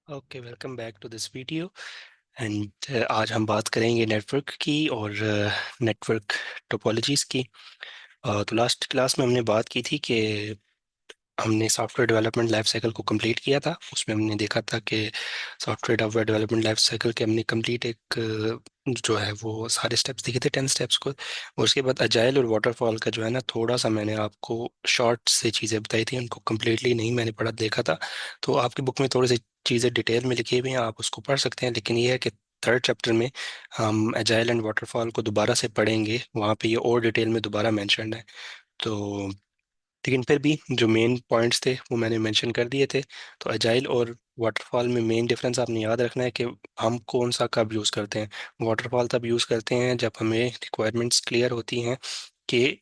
Okay, welcome back to this video. And आज हम बात करेंगे नेटवर्क की और नेटवर्क टोपोलॉजीज़ की। तो लास्ट क्लास में हमने बात की थी कि हमने सॉफ्टवेयर डेवलपमेंट लाइफ साइकिल को कंप्लीट किया था। उसमें हमने देखा था कि सॉफ्टवेयर डेवलपमेंट लाइफ साइकिल के हमने कंप्लीट एक जो है वो सारे स्टेप्स दिखे थे, 10 स्टेप्स को। और उसके बाद अजाइल और वाटरफॉल का जो है ना, थोड़ा सा मैंने आपको शॉर्ट से चीज़ें बताई थी, उनको कम्प्लीटली नहीं मैंने पढ़ा देखा था। तो आपकी बुक में थोड़ी सी चीज़ें डिटेल में लिखी हुई हैं, आप उसको पढ़ सकते हैं। लेकिन ये है कि थर्ड चैप्टर में हम अजाइल एंड वाटरफॉल को दोबारा से पढ़ेंगे, वहाँ पे ये और डिटेल में दोबारा मैंशन है। तो लेकिन फिर भी जो मेन पॉइंट्स थे वो मैंने मेंशन कर दिए थे। तो अजाइल और वाटरफॉल में मेन डिफरेंस आपने याद रखना है कि हम कौन सा कब यूज़ करते हैं। वाटरफॉल तब यूज़ करते हैं जब हमें रिक्वायरमेंट्स क्लियर होती हैं कि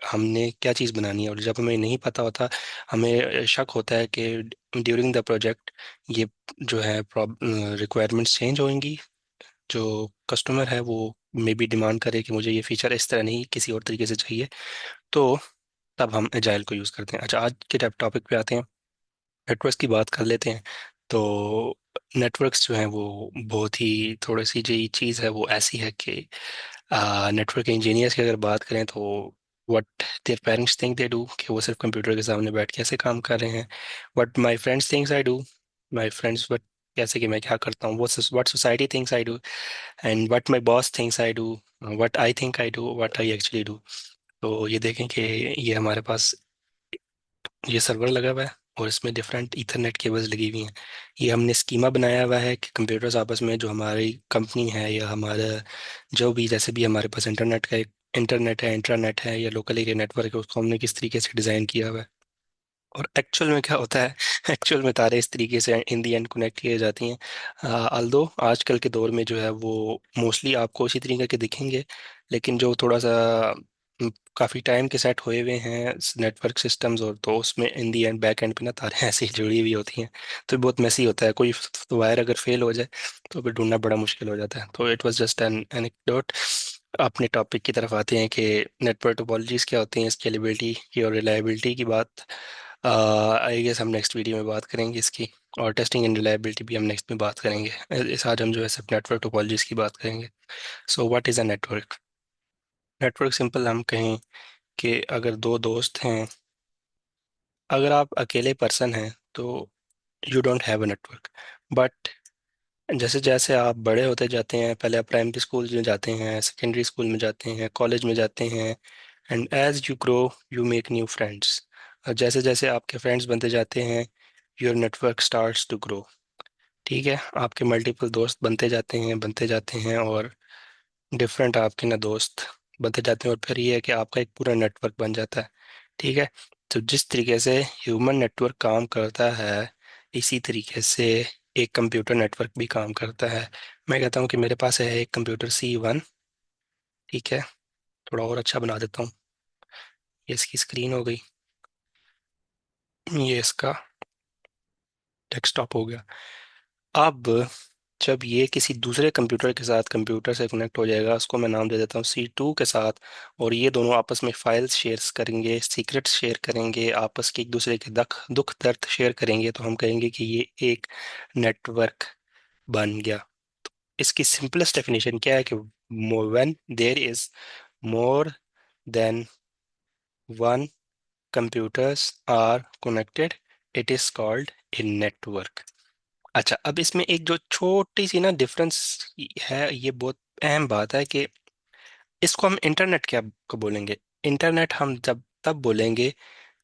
हमने क्या चीज़ बनानी है, और जब हमें नहीं पता होता, हमें शक होता है कि ड्यूरिंग द प्रोजेक्ट ये जो है रिक्वायरमेंट्स चेंज होंगी। जो कस्टमर है वो मे बी डिमांड करे कि मुझे ये फीचर इस तरह नहीं किसी और तरीके से चाहिए, तो तब हम एजाइल को यूज़ करते हैं। अच्छा, आज के टॉपिक पे आते हैं, नेटवर्क्स की बात कर लेते हैं। तो नेटवर्क्स जो हैं वो बहुत ही थोड़ी सी जो चीज़ है वो ऐसी है कि नेटवर्क इंजीनियर्स की अगर बात करें तो what their parents think they do, कि वो सिर्फ कंप्यूटर के सामने बैठ के ऐसे काम कर रहे हैं। What my friends thinks I do, my friends what कैसे कि मैं क्या करता हूँ, what society thinks I do, and what my boss thinks I do, what I think I do, what I actually do. तो ये देखें कि ये हमारे पास ये सर्वर लगा हुआ है और इसमें डिफरेंट ईथरनेट केबल्स लगी हुई हैं। ये हमने स्कीमा बनाया हुआ है कि कंप्यूटर्स आपस में, जो हमारी कंपनी है या हमारा जो भी, जैसे भी हमारे पास इंटरनेट का एक इंटरनेट है, इंट्रानेट है या लोकल एरिया नेटवर्क है, उसको हमने किस तरीके से डिज़ाइन किया हुआ है। और एक्चुअल में क्या होता है, एक्चुअल में तारे इस तरीके से इन दी एंड कनेक्ट किए जाती हैं। अल्दो आजकल के दौर में जो है वो मोस्टली आपको इसी तरीके के दिखेंगे, लेकिन जो थोड़ा सा काफ़ी टाइम के सेट हुए हुए हैं नेटवर्क सिस्टम्स, और तो उसमें इन दी एंड बैक एंड पे ना तारे ऐसे ही जुड़ी हुई होती हैं। तो बहुत मैसी होता है, कोई वायर अगर फेल हो जाए तो फिर ढूंढना बड़ा मुश्किल हो जाता है। तो it was just an anecdote. अपने टॉपिक की तरफ आते हैं कि नेटवर्क टोपोलॉजीज क्या होती हैं, स्केलेबिलिटी की और रिलायबिलिटी की बात आई गेस हम नेक्स्ट वीडियो में बात करेंगे इसकी। और टेस्टिंग एंड रिलायबिलिटी भी हम नेक्स्ट में बात करेंगे। इस आज हम जो है सिर्फ नेटवर्क टोपोलॉजीज की बात करेंगे। So what is a network? Network simple हम कहें कि अगर दो दोस्त हैं, अगर आप अकेले पर्सन हैं तो you don't have a network. But जैसे जैसे आप बड़े होते जाते हैं, पहले आप प्राइमरी स्कूल में जाते हैं, सेकेंडरी स्कूल में जाते हैं, कॉलेज में जाते हैं, and as you grow you make new friends. और जैसे जैसे आपके फ्रेंड्स बनते जाते हैं, your network starts to grow. ठीक है, आपके मल्टीपल दोस्त बनते जाते हैं और डिफरेंट आपके ना दोस्त बनते जाते हैं, और फिर ये है कि आपका एक पूरा नेटवर्क बन जाता है। ठीक है। तो जिस तरीके से ह्यूमन नेटवर्क काम करता है, इसी तरीके से एक कंप्यूटर नेटवर्क भी काम करता है। मैं कहता हूँ कि मेरे पास है एक कंप्यूटर C1। ठीक है, थोड़ा और अच्छा बना देता हूँ। ये इसकी स्क्रीन हो गई, ये इसका डेस्कटॉप हो गया। अब जब ये किसी दूसरे कंप्यूटर के साथ कंप्यूटर से कनेक्ट हो जाएगा, उसको मैं नाम दे देता हूँ C2 के साथ, और ये दोनों आपस में फाइल्स शेयर करेंगे, सीक्रेट्स शेयर करेंगे, आपस के एक दूसरे के दुख दर्द शेयर करेंगे, तो हम कहेंगे कि ये एक नेटवर्क बन गया। इसकी सिंपलेस्ट डेफिनेशन क्या है कि when there is more than one computers are connected, it is called a network. अच्छा, अब इसमें एक जो छोटी सी ना डिफरेंस है, ये बहुत अहम बात है कि इसको हम इंटरनेट क्या को बोलेंगे। इंटरनेट हम जब तब बोलेंगे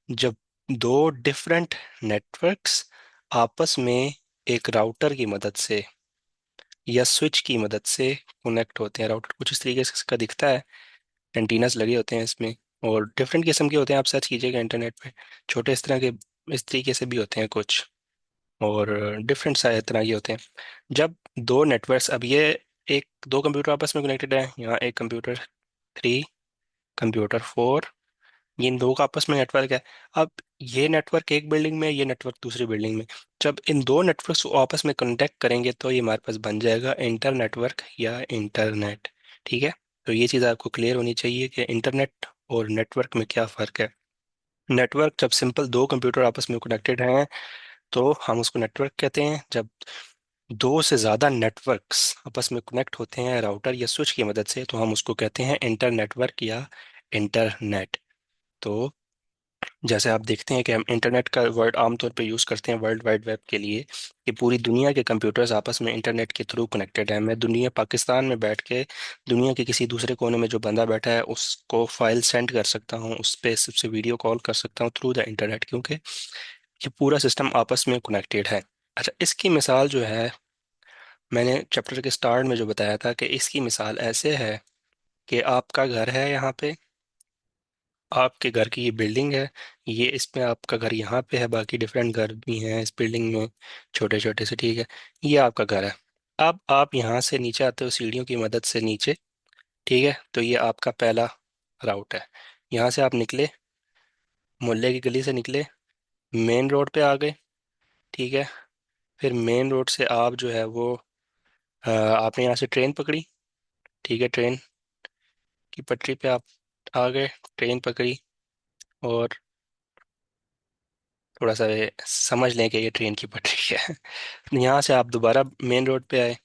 जब दो डिफरेंट नेटवर्क्स आपस में एक राउटर की मदद से या स्विच की मदद से कनेक्ट होते हैं। राउटर कुछ इस तरीके से इसका दिखता है, एंटीनास लगे होते हैं इसमें, और डिफरेंट किस्म के होते हैं। आप सर्च कीजिएगा इंटरनेट पे, छोटे इस तरह के इस तरीके से भी होते हैं कुछ, और डिफरेंट सारे तरह के होते हैं। जब दो नेटवर्क्स, अब ये एक दो कंप्यूटर आपस में कनेक्टेड है, यहाँ एक कंप्यूटर 3, कंप्यूटर 4, ये इन दो का आपस में नेटवर्क है। अब ये नेटवर्क एक बिल्डिंग में, ये नेटवर्क दूसरी बिल्डिंग में। जब इन दो नेटवर्क्स को आपस में कनेक्ट करेंगे तो ये हमारे पास बन जाएगा इंटर नेटवर्क या इंटरनेट। ठीक है। तो ये चीज़ आपको क्लियर होनी चाहिए कि इंटरनेट और नेटवर्क में क्या फ़र्क है। नेटवर्क जब सिंपल दो कंप्यूटर आपस में कनेक्टेड हैं तो हम उसको नेटवर्क कहते हैं जब दो से ज़्यादा नेटवर्क्स आपस में कनेक्ट होते हैं राउटर या स्विच की मदद से, तो हम उसको कहते हैं इंटरनेटवर्क या इंटरनेट। तो जैसे आप देखते हैं कि हम इंटरनेट का वर्ड आमतौर पे यूज़ करते हैं वर्ल्ड वाइड वेब के लिए, कि पूरी दुनिया के कंप्यूटर्स आपस में इंटरनेट के थ्रू कनेक्टेड है। मैं दुनिया पाकिस्तान में बैठ के दुनिया के किसी दूसरे कोने में जो बंदा बैठा है उसको फाइल सेंड कर सकता हूँ, उस पर सबसे वीडियो कॉल कर सकता हूँ थ्रू द इंटरनेट, क्योंकि ये पूरा सिस्टम आपस में कनेक्टेड है। अच्छा, इसकी मिसाल जो है, मैंने चैप्टर के स्टार्ट में जो बताया था कि इसकी मिसाल ऐसे है कि आपका घर है यहाँ पे, आपके घर की ये बिल्डिंग है, ये इसमें आपका घर यहाँ पे है, बाकी डिफरेंट घर भी हैं इस बिल्डिंग में, छोटे छोटे से, ठीक है। ये आपका घर है। अब आप यहाँ से नीचे आते हो सीढ़ियों की मदद से नीचे, ठीक है। तो ये आपका पहला राउट है। यहाँ से आप निकले, मोहल्ले की गली से निकले, मेन रोड पे आ गए, ठीक है। फिर मेन रोड से आप जो है वो आपने यहाँ से ट्रेन पकड़ी, ठीक है। ट्रेन की पटरी पे आप आ गए, ट्रेन पकड़ी, और थोड़ा सा ये समझ लें कि ये ट्रेन की पटरी है। यहाँ से आप दोबारा मेन रोड पे आए,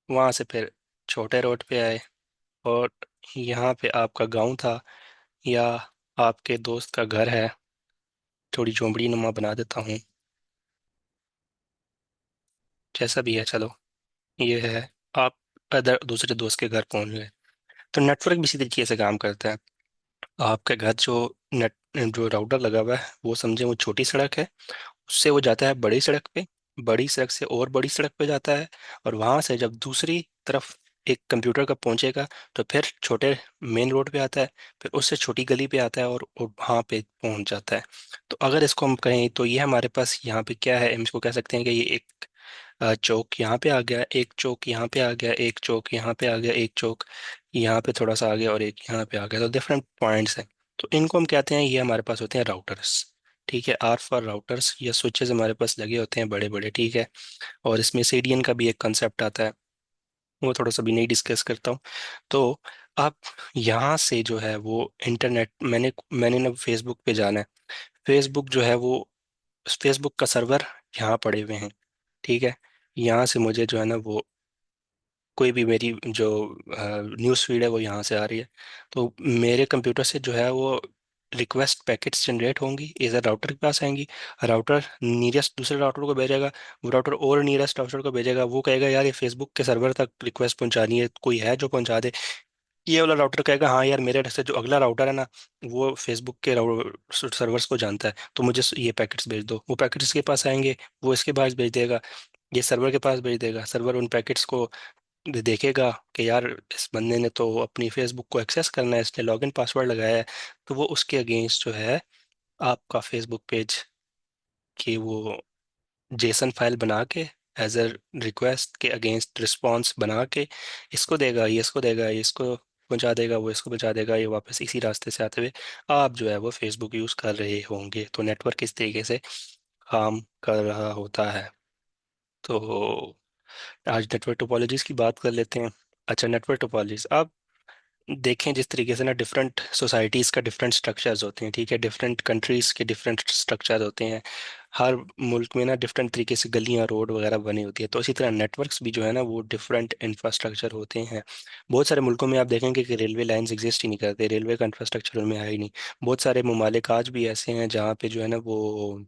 वहाँ से फिर छोटे रोड पे आए, और यहाँ पे आपका गांव था या आपके दोस्त का घर है, थोड़ी झोंपड़ी नुमा बना देता हूँ, जैसा भी है चलो, ये है। आप अदर दूसरे दोस्त के घर पहुँच गए। तो नेटवर्क भी इसी तरीके से काम करता है। आपके घर जो राउटर लगा हुआ है वो समझे वो छोटी सड़क है, उससे वो जाता है बड़ी सड़क पे, बड़ी सड़क से और बड़ी सड़क पे जाता है, और वहां से जब दूसरी तरफ एक कंप्यूटर का पहुंचेगा तो फिर छोटे मेन रोड पे आता है, फिर उससे छोटी गली पे आता है, और वहां पे पहुंच जाता है। तो अगर इसको हम कहें तो ये हमारे पास यहाँ पे क्या है, हम इसको कह सकते हैं कि ये एक चौक यहाँ पे आ गया, एक चौक यहाँ पे आ गया, एक चौक यहाँ पे आ गया, एक चौक यहाँ पे थोड़ा सा आ गया, और एक यहाँ पे आ गया। तो डिफरेंट पॉइंट्स हैं। तो इनको हम कहते हैं, ये हमारे पास होते हैं राउटर्स, ठीक है। आर फॉर राउटर्स या स्विचेस हमारे पास लगे होते हैं बड़े बड़े, ठीक है। और इसमें सीडीएन का भी एक कंसेप्ट आता है, वो थोड़ा सा भी नहीं डिस्कस करता हूँ। तो आप यहाँ से जो है वो इंटरनेट, मैंने ना फेसबुक पे जाना है, फेसबुक जो है वो, फेसबुक का सर्वर यहाँ पड़े हुए हैं, ठीक है। यहाँ से मुझे जो है ना वो कोई भी मेरी जो न्यूज़ फीड है वो यहाँ से आ रही है, तो मेरे कंप्यूटर से जो है वो रिक्वेस्ट पैकेट्स जनरेट होंगी, इधर राउटर के पास आएंगी, राउटर नीयरेस्ट दूसरे राउटर को भेजेगा, वो राउटर और नीयरेस्ट राउटर को भेजेगा, वो कहेगा यार ये फेसबुक के सर्वर तक रिक्वेस्ट पहुंचानी है, कोई है जो पहुंचा दे। ये वाला राउटर कहेगा हाँ यार मेरे से जो अगला राउटर है ना वो फेसबुक के सर्वर्स को जानता है, तो मुझे ये पैकेट्स भेज दो। वो पैकेट्स इसके पास आएंगे, वो इसके पास भेज देगा, ये सर्वर के पास भेज देगा, सर्वर उन पैकेट्स को देखेगा कि यार इस बंदे ने तो अपनी फेसबुक को एक्सेस करना है, इसने लॉगिन पासवर्ड लगाया है, तो वो उसके अगेंस्ट जो है आपका फेसबुक पेज की वो जेसन फाइल बना के एज अ रिक्वेस्ट के अगेंस्ट रिस्पॉन्स बना के इसको देगा, ये इसको देगा, ये इसको पहुंचा देगा, वो इसको पहुंचा देगा, ये वापस इसी रास्ते से आते हुए आप जो है वो फेसबुक यूज़ कर रहे होंगे। तो नेटवर्क इस तरीके से काम कर रहा होता है। तो आज नेटवर्क टोपोलॉजीज की बात कर लेते हैं। अच्छा, नेटवर्क टोपोलॉजीज आप देखें जिस तरीके से ना डिफरेंट सोसाइटीज़ का डिफरेंट स्ट्रक्चर्स होते हैं, ठीक है, डिफरेंट कंट्रीज़ के डिफरेंट स्ट्रक्चर्स होते हैं, हर मुल्क में ना डिफरेंट तरीके से गलियां रोड वगैरह बनी होती है, तो इसी तरह नेटवर्क्स भी जो है ना वो डिफरेंट इंफ्रास्ट्रक्चर होते हैं। बहुत सारे मुल्कों में आप देखेंगे कि रेलवे लाइंस एग्जिस्ट ही नहीं करते, रेलवे का इंफ्रास्ट्रक्चर उनमें है ही नहीं। बहुत सारे ममालिक आज भी ऐसे हैं जहाँ पे जो है ना वो,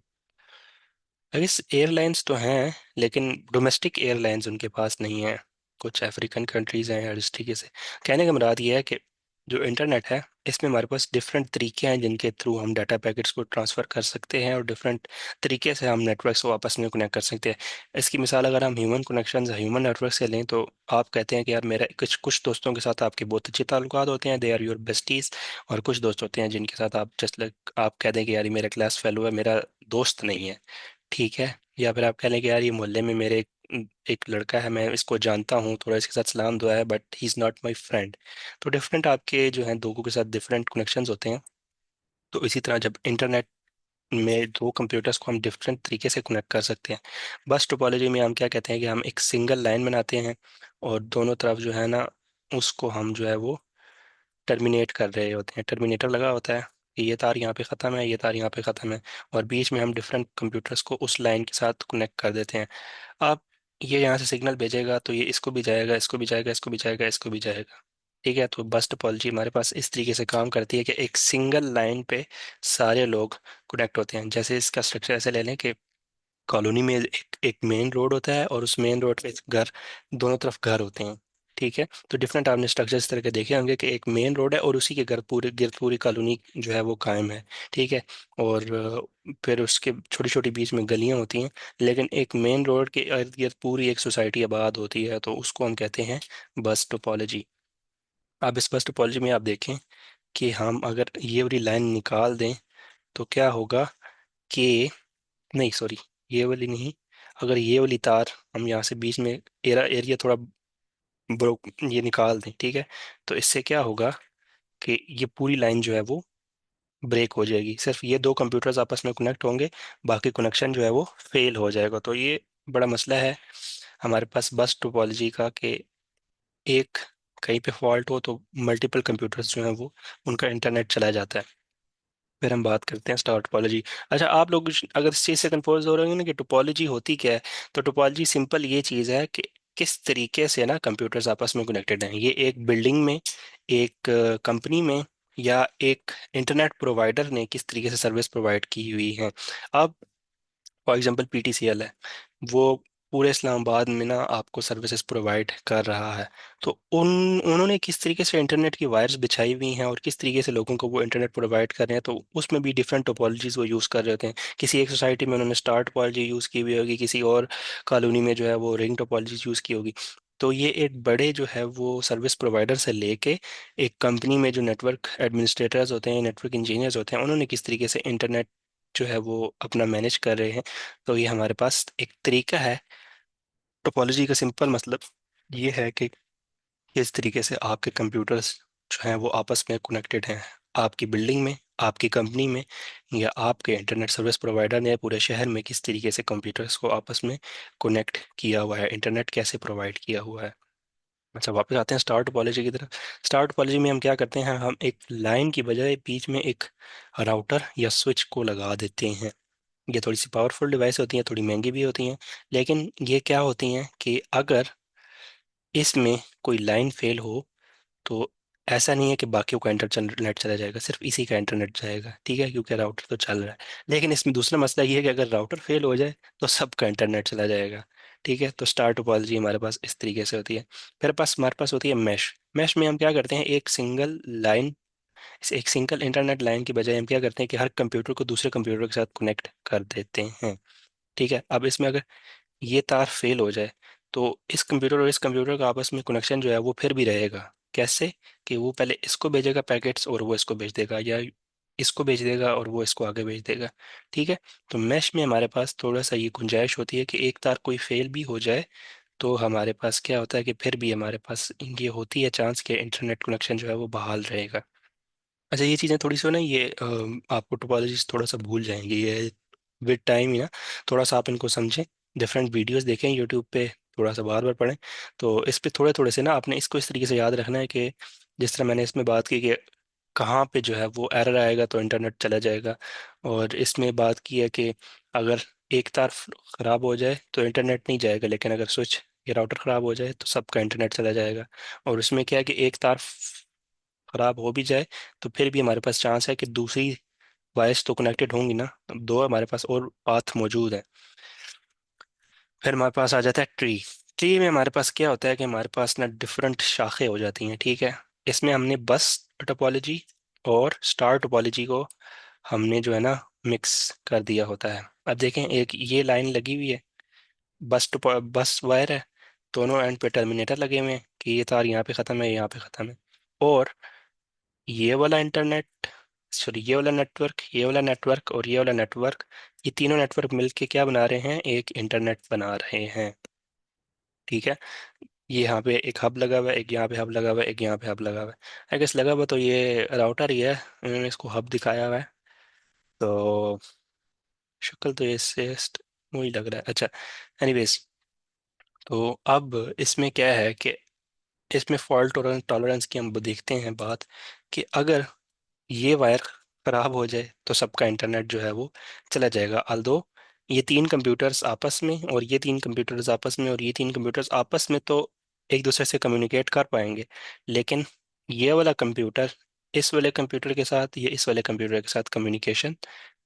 इस एयरलाइंस तो हैं लेकिन डोमेस्टिक एयरलाइंस उनके पास नहीं है। कुछ अफ्रीकन कंट्रीज हैं और इस तरीके से। कहने का मुराद ये है कि जो इंटरनेट है इसमें हमारे पास डिफरेंट तरीके हैं जिनके थ्रू हम डाटा पैकेट्स को ट्रांसफ़र कर सकते हैं, और डिफरेंट तरीके से हम नेटवर्क्स को आपस में कनेक्ट कर सकते हैं। इसकी मिसाल अगर हम ह्यूमन कनेक्शन ह्यूमन नेटवर्क से लें, तो आप कहते हैं कि यार मेरा कुछ कुछ दोस्तों के साथ आपके बहुत अच्छे ताल्लुकात होते हैं, दे आर योर बेस्टीज, और कुछ दोस्त होते हैं जिनके साथ आप जस्ट लाइक आप कहते हैं कि यार ये मेरा क्लास फेलो है, मेरा दोस्त नहीं है, ठीक है। या फिर आप कह लें कि यार ये मोहल्ले में मेरे एक लड़का है, मैं इसको जानता हूँ, थोड़ा इसके साथ सलाम दुआ है, but he is not my friend. तो डिफरेंट आपके जो हैं लोगों के साथ डिफरेंट कनेक्शंस होते हैं। तो इसी तरह जब इंटरनेट में दो कंप्यूटर्स को हम डिफरेंट तरीके से कनेक्ट कर सकते हैं। बस टोपोलॉजी में हम क्या कहते हैं कि हम एक सिंगल लाइन बनाते हैं, और दोनों तरफ जो है ना उसको हम जो है वो टर्मिनेट कर रहे होते हैं, टर्मिनेटर लगा होता है, कि ये तार यहाँ पे ख़त्म है, ये तार यहाँ पे ख़त्म है, और बीच में हम डिफरेंट कंप्यूटर्स को उस लाइन के साथ कनेक्ट कर देते हैं। अब ये यहाँ से सिग्नल भेजेगा तो ये इसको भी जाएगा, इसको भी जाएगा, इसको भी जाएगा, इसको भी जाएगा। ठीक है, तो बस टोपोलॉजी हमारे पास इस तरीके से काम करती है कि एक सिंगल लाइन पे सारे लोग कनेक्ट होते हैं। जैसे इसका स्ट्रक्चर ऐसे ले लें कि कॉलोनी में एक मेन रोड होता है, और उस मेन रोड पे घर, दोनों तरफ घर होते हैं। ठीक है, तो डिफरेंट आपने स्ट्रक्चर इस तरह के देखे होंगे कि एक मेन रोड है और उसी के घर पूरे गिर्द पूरी कॉलोनी जो है वो कायम है। ठीक है, और फिर उसके छोटी छोटी बीच में गलियां होती हैं, लेकिन एक मेन रोड के इर्द गिर्द पूरी एक सोसाइटी आबाद होती है, तो उसको हम कहते हैं बस टोपोलॉजी। अब इस बस टोपोलॉजी में आप देखें कि हम अगर ये वाली लाइन निकाल दें तो क्या होगा कि, नहीं सॉरी, ये वाली नहीं, अगर ये वाली तार हम यहाँ से बीच में एरिया थोड़ा ब्रोक ये निकाल दें, ठीक है, तो इससे क्या होगा कि ये पूरी लाइन जो है वो ब्रेक हो जाएगी। सिर्फ ये दो कंप्यूटर्स आपस में कनेक्ट होंगे, बाकी कनेक्शन जो है वो फेल हो जाएगा। तो ये बड़ा मसला है हमारे पास बस टोपोलॉजी का कि एक कहीं पे फॉल्ट हो तो मल्टीपल कंप्यूटर्स जो हैं वो उनका इंटरनेट चला जाता है। फिर हम बात करते हैं स्टार टोपोलॉजी। अच्छा, आप लोग अगर इस चीज़ से कंफ्यूज हो रहे होंगे ना कि टोपोलॉजी होती क्या है, तो टोपोलॉजी सिंपल ये चीज़ है कि किस तरीके से ना कंप्यूटर्स आपस में कनेक्टेड हैं। ये एक बिल्डिंग में, एक कंपनी में, या एक इंटरनेट प्रोवाइडर ने किस तरीके से सर्विस प्रोवाइड की हुई है। अब फॉर एग्जांपल पीटीसीएल है, वो पूरे इस्लामाबाद में ना आपको सर्विसेज प्रोवाइड कर रहा है। तो उन्होंने किस तरीके से इंटरनेट की वायर्स बिछाई हुई हैं और किस तरीके से लोगों को वो इंटरनेट प्रोवाइड कर रहे हैं, तो उसमें भी डिफरेंट टोपोलॉजीज वो यूज़ कर रहे होते हैं। किसी एक सोसाइटी में उन्होंने स्टार टोपोलॉजी यूज़ की हुई होगी, किसी और कॉलोनी में जो है वो रिंग टोपोलॉजी यूज़ की होगी। तो ये एक बड़े जो है वो सर्विस प्रोवाइडर से लेके एक कंपनी में जो नेटवर्क एडमिनिस्ट्रेटर्स होते हैं, नेटवर्क इंजीनियर्स होते हैं, उन्होंने किस तरीके से इंटरनेट जो है वो अपना मैनेज कर रहे हैं। तो ये हमारे पास एक तरीका है। टोपोलॉजी का सिंपल मतलब ये है कि किस तरीके से आपके कंप्यूटर्स जो हैं वो आपस में कनेक्टेड हैं, आपकी बिल्डिंग में, आपकी कंपनी में, या आपके इंटरनेट सर्विस प्रोवाइडर ने पूरे शहर में किस तरीके से कंप्यूटर्स को आपस में कनेक्ट किया हुआ है, इंटरनेट कैसे प्रोवाइड किया हुआ है। अच्छा, वापस आते हैं स्टार टोपोलॉजी की तरफ। स्टार टोपोलॉजी में हम क्या करते हैं, हम एक लाइन की बजाय बीच में एक राउटर या स्विच को लगा देते हैं। ये थोड़ी सी पावरफुल डिवाइस होती हैं, थोड़ी महंगी भी होती हैं, लेकिन ये क्या होती हैं कि अगर इसमें कोई लाइन फेल हो तो ऐसा नहीं है कि बाकियों का इंटरनेट चला जाएगा, सिर्फ इसी का इंटरनेट जाएगा। ठीक है, क्योंकि राउटर तो चल रहा है। लेकिन इसमें दूसरा मसला ये है कि अगर राउटर फेल हो जाए तो सबका इंटरनेट चला जाएगा। ठीक है, तो स्टार टोपोलॉजी हमारे पास इस तरीके से होती है। फिर हमारे पास होती है मैश। मैश में हम क्या करते हैं, एक सिंगल लाइन, एक सिंगल इंटरनेट लाइन की बजाय हम क्या करते हैं कि हर कंप्यूटर को दूसरे कंप्यूटर के साथ कनेक्ट कर देते हैं। ठीक है, अब इसमें अगर ये तार फेल हो जाए तो इस कंप्यूटर और इस कंप्यूटर का आपस में कनेक्शन जो है वो फिर भी रहेगा। कैसे, कि वो पहले इसको भेजेगा पैकेट्स और वो इसको भेज देगा, या इसको भेज देगा और वो इसको आगे भेज देगा। ठीक है, तो मैश में हमारे पास थोड़ा सा ये गुंजाइश होती है कि एक तार कोई फेल भी हो जाए तो हमारे पास क्या होता है कि फिर भी हमारे पास ये होती है चांस कि इंटरनेट कनेक्शन जो है वो बहाल रहेगा। अच्छा, ये चीज़ें थोड़ी सी ना ये आपको टोपोलॉजीज थोड़ा सा भूल जाएंगे ये विद टाइम ही ना। थोड़ा सा आप इनको समझें, डिफरेंट वीडियोस देखें यूट्यूब पे, थोड़ा सा बार बार पढ़ें। तो इस पे थोड़े थोड़े से ना आपने इसको इस तरीके से याद रखना है कि जिस तरह मैंने इसमें बात की कि कहाँ पे जो है वो एरर आएगा तो इंटरनेट चला जाएगा, और इसमें बात की है कि अगर एक तार ख़राब हो जाए तो इंटरनेट नहीं जाएगा, लेकिन अगर स्विच या राउटर ख़राब हो जाए तो सबका इंटरनेट चला जाएगा। और उसमें क्या है कि एक तार खराब हो भी जाए तो फिर भी हमारे पास चांस है कि दूसरी वायर्स तो कनेक्टेड होंगी ना, दो हमारे पास और पाथ मौजूद है। फिर हमारे पास आ जाता है ट्री। ट्री में हमारे पास क्या होता है कि हमारे पास ना डिफरेंट शाखें हो जाती हैं। ठीक है, इसमें हमने बस टोपोलॉजी और स्टार टोपोलॉजी को हमने जो है ना मिक्स कर दिया होता है। अब देखें, एक ये लाइन लगी हुई है, बस वायर है, दोनों एंड पे टर्मिनेटर लगे हुए हैं कि ये तार यहाँ पे ख़त्म है, यहाँ पे ख़त्म है। और ये वाला इंटरनेट, सॉरी ये वाला नेटवर्क, ये वाला नेटवर्क और ये वाला नेटवर्क, ये तीनों नेटवर्क मिलके क्या बना रहे हैं, एक इंटरनेट बना रहे हैं। ठीक है, ये यहाँ पे एक हब लगा हुआ है, एक यहाँ पे हब लगा हुआ है, एक यहाँ पे हब लगा हुआ है। आई गेस लगा हुआ तो ये राउटर ही है, उन्होंने इसको हब दिखाया हुआ है। तो शक्ल तो ये इससे वही लग रहा है। अच्छा, एनीवेज, तो अब इसमें क्या है कि इसमें फॉल्ट टॉलरेंस की हम देखते हैं बात, कि अगर ये वायर खराब हो जाए तो सबका इंटरनेट जो है वो चला जाएगा। अल्दो ये तीन कंप्यूटर्स आपस में और ये तीन कंप्यूटर्स आपस में और ये तीन कंप्यूटर्स आपस में तो एक दूसरे से कम्युनिकेट कर पाएंगे, लेकिन ये वाला कंप्यूटर इस वाले कंप्यूटर के साथ, ये इस वाले कंप्यूटर के साथ कम्युनिकेशन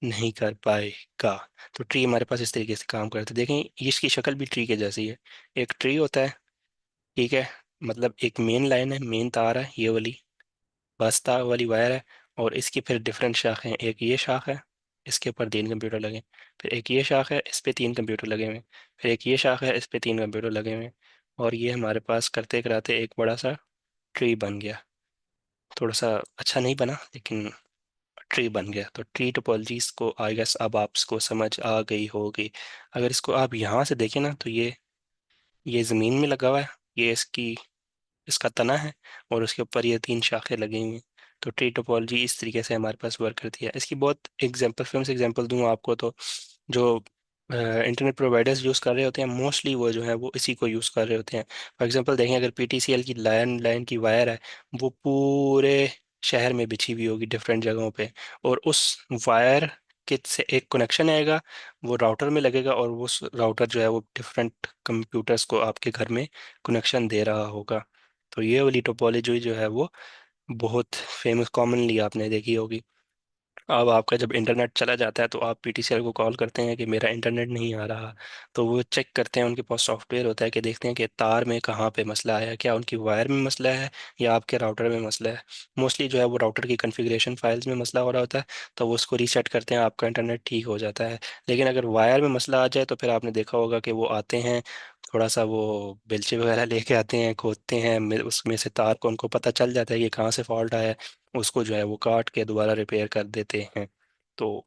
नहीं कर पाएगा। तो ट्री हमारे पास इस तरीके से काम करते हैं। देखें इसकी शक्ल भी ट्री के जैसी है। एक ट्री होता है, ठीक है, मतलब एक मेन लाइन है, मेन तार है ये वाली, बस तार वाली वायर है, और इसकी फिर डिफरेंट शाखें हैं। एक ये शाख है, इसके ऊपर तीन कंप्यूटर लगे, फिर एक ये शाख है, इस पे तीन कंप्यूटर लगे हुए हैं, फिर एक ये शाख है, इस पे तीन कंप्यूटर लगे हुए हैं, और ये हमारे पास करते कराते एक बड़ा सा ट्री बन गया। थोड़ा सा अच्छा नहीं बना, लेकिन ट्री बन गया। तो ट्री टोपोलॉजीज को आई गेस अब आपको समझ आ गई होगी। अगर इसको आप यहाँ से देखें ना, तो ये ज़मीन में लगा हुआ है, ये इसका तना है, और उसके ऊपर ये तीन शाखें लगी हुई हैं। तो ट्री टोपोलॉजी इस तरीके से हमारे पास वर्क करती है। इसकी बहुत एग्जांपल, फिल्म एग्जांपल दूं आपको, तो जो इंटरनेट प्रोवाइडर्स यूज़ कर रहे होते हैं मोस्टली वो जो है वो इसी को यूज़ कर रहे होते हैं। फॉर एग्जांपल देखें, अगर पीटीसीएल की लाइन लाइन की वायर है, वो पूरे शहर में बिछी हुई होगी डिफरेंट जगहों पे, और उस वायर के से एक कनेक्शन आएगा, वो राउटर में लगेगा, और वो राउटर जो है वो डिफरेंट कंप्यूटर्स को आपके घर में कनेक्शन दे रहा होगा। तो ये वाली टोपोलॉजी जो है वो बहुत फेमस, कॉमनली आपने देखी होगी। अब आपका जब इंटरनेट चला जाता है तो आप पीटीसीएल को कॉल करते हैं कि मेरा इंटरनेट नहीं आ रहा, तो वो चेक करते हैं, उनके पास सॉफ्टवेयर होता है कि देखते हैं कि तार में कहाँ पे मसला आया, क्या उनकी वायर में मसला है या आपके राउटर में मसला है। मोस्टली जो है वो राउटर की कॉन्फ़िगरेशन फाइल्स में मसला हो रहा होता है, तो वो उसको रीसेट करते हैं, आपका इंटरनेट ठीक हो जाता है। लेकिन अगर वायर में मसला आ जाए तो फिर आपने देखा होगा कि वो आते हैं, थोड़ा सा वो बेलचे वगैरह लेके आते हैं, खोदते हैं, उसमें से तार को उनको पता चल जाता है कि कहाँ से फॉल्ट आया है, उसको जो है वो काट के दोबारा रिपेयर कर देते हैं। तो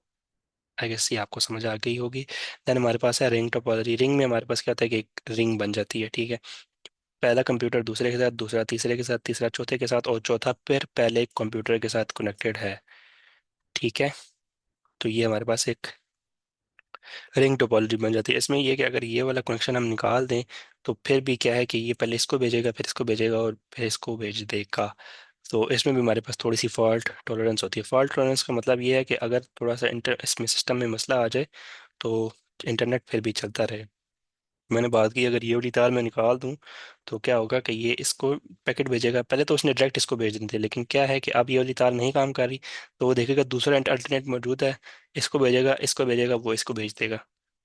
आई गेस ये आपको समझ आ गई होगी। देन हमारे पास है रिंग टोपोलॉजी। रिंग में हमारे पास क्या होता है कि एक रिंग बन जाती है, ठीक है। पहला कंप्यूटर दूसरे के साथ, दूसरा तीसरे के साथ, तीसरा चौथे के साथ, और चौथा फिर पहले कंप्यूटर के साथ कनेक्टेड है, ठीक है। तो ये हमारे पास एक रिंग टोपोलॉजी बन जाती है। इसमें ये कि अगर ये वाला कनेक्शन हम निकाल दें तो फिर भी क्या है कि ये पहले इसको भेजेगा, फिर इसको भेजेगा, और फिर इसको भेज देगा। तो इसमें भी हमारे पास थोड़ी सी फॉल्ट टॉलरेंस होती है। फॉल्ट टॉलरेंस का मतलब ये है कि अगर थोड़ा सा इंटर इसमें सिस्टम में मसला आ जाए तो इंटरनेट फिर भी चलता रहे। मैंने बात की, अगर ये वाली तार मैं निकाल दूं तो क्या होगा कि ये इसको पैकेट भेजेगा। पहले तो उसने डायरेक्ट इसको भेज देते, लेकिन क्या है कि अब ये वाली तार नहीं काम कर रही, तो वो देखेगा दूसरा अल्टरनेट मौजूद है, इसको भेजेगा, इसको भेजेगा, वो इसको भेज देगा,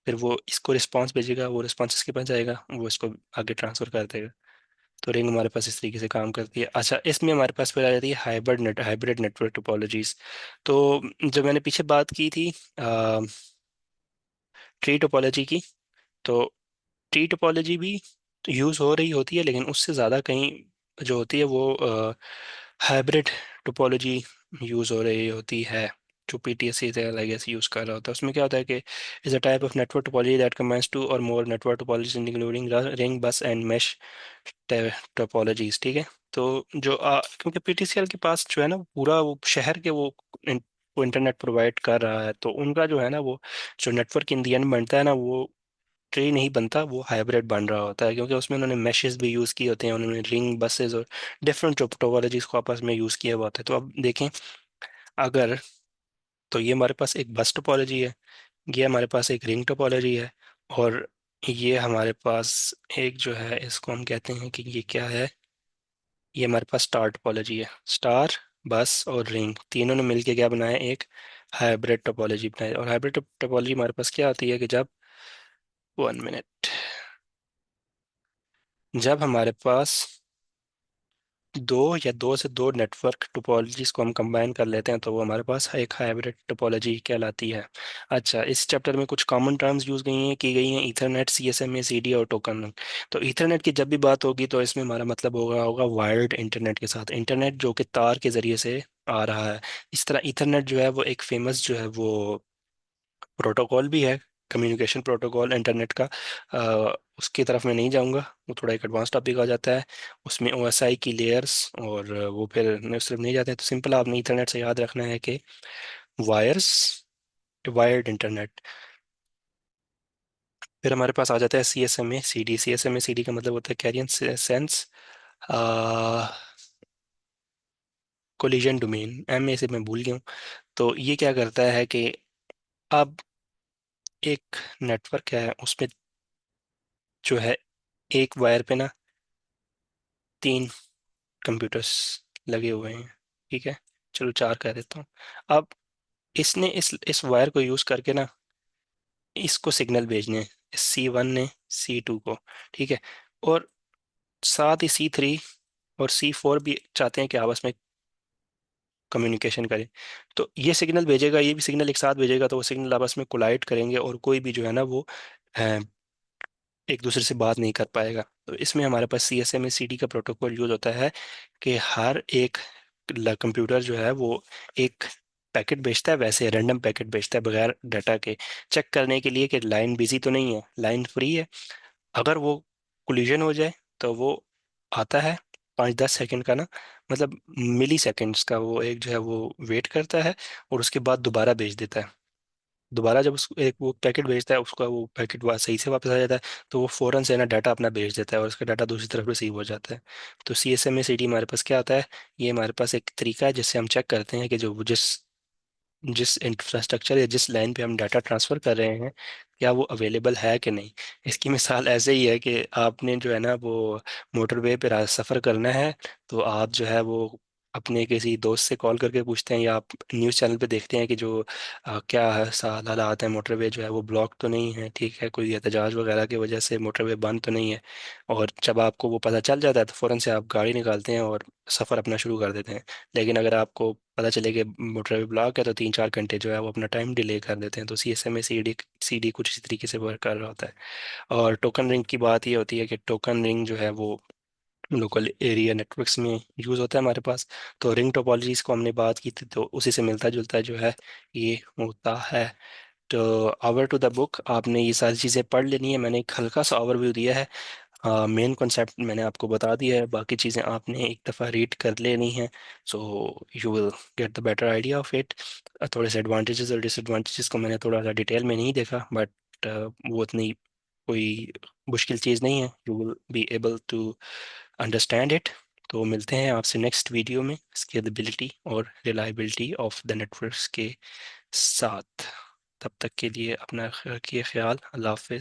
फिर वो इसको रिस्पांस भेजेगा, वो रिस्पांस इसके पास जाएगा, वो इसको आगे ट्रांसफर कर देगा। तो रिंग हमारे पास इस तरीके से काम करती है। अच्छा, इसमें हमारे पास फिर आ जाती है हाइब्रिड नेटवर्क टोपोलॉजीज। तो जब मैंने पीछे बात की थी ट्री टोपोलॉजी की, तो ट्री टोपोलॉजी भी यूज़ हो रही होती है, लेकिन उससे ज़्यादा कहीं जो होती है वो हाइब्रिड टोपोलॉजी यूज़ हो रही होती है, जो पीटीएस से आई गेस यूज़ कर रहा होता है। उसमें क्या होता है कि is a type of network topology that combines two और more network topologies including ring bus and mesh topologies, ठीक है। तो क्योंकि पीटीसीएल के पास जो है ना पूरा वो शहर के वो इंटरनेट प्रोवाइड कर रहा है, तो उनका जो है ना वो जो नेटवर्क इन दी एंड बनता है ना, वो ट्री नहीं बनता, वो हाइब्रिड बन रहा होता है, क्योंकि उसमें उन्होंने मैशेस भी यूज़ किए होते हैं, उन्होंने रिंग बसेस और डिफरेंट टोपोलॉजीज को आपस में यूज़ किया हुआ होता है। तो अब देखें, अगर तो ये हमारे पास एक बस टोपोलॉजी है, ये हमारे पास एक रिंग टोपोलॉजी है, और ये हमारे पास एक जो है इसको हम कहते हैं कि ये क्या है, ये हमारे पास स्टार टोपोलॉजी है। स्टार, बस और रिंग तीनों ने मिलके क्या बनाया, एक हाइब्रिड टोपोलॉजी बनाई। और हाइब्रिड टोपोलॉजी हमारे पास क्या आती है कि जब 1 मिनट, जब हमारे पास दो या दो से दो नेटवर्क टोपोलॉजीज को हम कंबाइन कर लेते हैं, तो वो हमारे पास एक हाइब्रिड टोपोलॉजी कहलाती है। अच्छा, इस चैप्टर में कुछ कॉमन टर्म्स यूज की गई हैं, ईथरनेट, सीएसएमए, सीडी और टोकन। तो ईथरनेट की जब भी बात होगी तो इसमें हमारा मतलब होगा होगा वायर्ड इंटरनेट के साथ, इंटरनेट जो कि तार के जरिए से आ रहा है। इस तरह ईथरनेट जो है वो एक फेमस जो है वो प्रोटोकॉल भी है, कम्युनिकेशन प्रोटोकॉल इंटरनेट का। उसकी तरफ मैं नहीं जाऊंगा, वो थोड़ा एक एडवांस टॉपिक आ जाता है। उसमें ओएसआई की लेयर्स और वो फिर मैं उस तरफ नहीं जाते हैं। तो सिंपल आपने इंटरनेट से याद रखना है कि वायर्स, वायर्ड इंटरनेट। फिर हमारे पास आ जाता है C S M A C D. C S M A C D का मतलब होता है carrier sense collision domain. M A से मैं भूल गया हूँ, तो ये क्या करता है कि अब एक नेटवर्क है, उसमें जो है एक वायर पे ना तीन कंप्यूटर्स लगे हुए हैं, ठीक है, चलो चार कह देता हूँ। अब इसने इस वायर को यूज करके ना इसको सिग्नल भेजने हैं, C1 ने C2 को, ठीक है, और साथ ही C3 और C4 भी चाहते हैं कि आपस में कम्युनिकेशन करें। तो ये सिग्नल भेजेगा, ये भी सिग्नल एक साथ भेजेगा, तो वो सिग्नल आपस में कोलाइड करेंगे और कोई भी जो है ना वो एक दूसरे से बात नहीं कर पाएगा। तो इसमें हमारे पास CSMA CD का प्रोटोकॉल यूज होता है कि हर एक कंप्यूटर जो है वो एक पैकेट भेजता है, वैसे रैंडम पैकेट भेजता है बगैर डाटा के, चेक करने के लिए कि लाइन बिजी तो नहीं है, लाइन फ्री है। अगर वो कोलिजन हो जाए तो वो आता है 5-10 सेकंड का ना, मतलब मिली सेकेंड्स का वो एक जो है वो वेट करता है और उसके बाद दोबारा भेज देता है। दोबारा जब उस एक वो पैकेट भेजता है, उसका वो पैकेट सही से वापस आ जाता है, तो वो फौरन से ना डाटा अपना भेज देता है और उसका डाटा दूसरी तरफ रिसीव हो जाता है। तो CSMA CD हमारे पास क्या आता है, ये हमारे पास एक तरीका है जिससे हम चेक करते हैं कि जो जिस जिस इंफ्रास्ट्रक्चर या जिस लाइन पे हम डाटा ट्रांसफ़र कर रहे हैं क्या वो अवेलेबल है कि नहीं। इसकी मिसाल ऐसे ही है कि आपने जो है ना वो मोटरवे पे सफ़र करना है, तो आप जो है वो अपने किसी दोस्त से कॉल करके पूछते हैं या आप न्यूज़ चैनल पे देखते हैं कि जो क्या है हालात है, मोटरवे जो है वो ब्लॉक तो नहीं है, ठीक है, कोई एहतजाज वगैरह की वजह से मोटरवे बंद तो नहीं है। और जब आपको वो पता चल जाता है तो फ़ौरन से आप गाड़ी निकालते हैं और सफ़र अपना शुरू कर देते हैं। लेकिन अगर आपको पता चले कि मोटरवे ब्लॉक है तो 3-4 घंटे जो है वो अपना टाइम डिले कर देते हैं। तो CSMA CD कुछ इसी तरीके से वर्क कर रहा होता है। और टोकन रिंग की बात ये होती है कि टोकन रिंग जो है वो लोकल एरिया नेटवर्क्स में यूज़ होता है हमारे पास। तो रिंग टोपोलॉजीज को हमने बात की थी, तो उसी से मिलता जुलता जो है ये होता है। तो ओवर टू द बुक, आपने ये सारी चीज़ें पढ़ लेनी है, मैंने एक हल्का सा ओवरव्यू दिया है। मेन कॉन्सेप्ट मैंने आपको बता दिया है, बाकी चीज़ें आपने एक दफ़ा रीड कर लेनी है। So you will get the better idea of it. थोड़े से एडवांटेजेस और डिसएडवांटेजेस को मैंने थोड़ा सा डिटेल में नहीं देखा, बट वो इतनी कोई मुश्किल चीज़ नहीं है, you will be able to understand it. तो मिलते हैं आपसे नेक्स्ट वीडियो में स्केलेबिलिटी और रिलायबिलिटी ऑफ द नेटवर्क्स के साथ। तब तक के लिए अपना रखिए ख्याल। अल्लाह हाफिज़।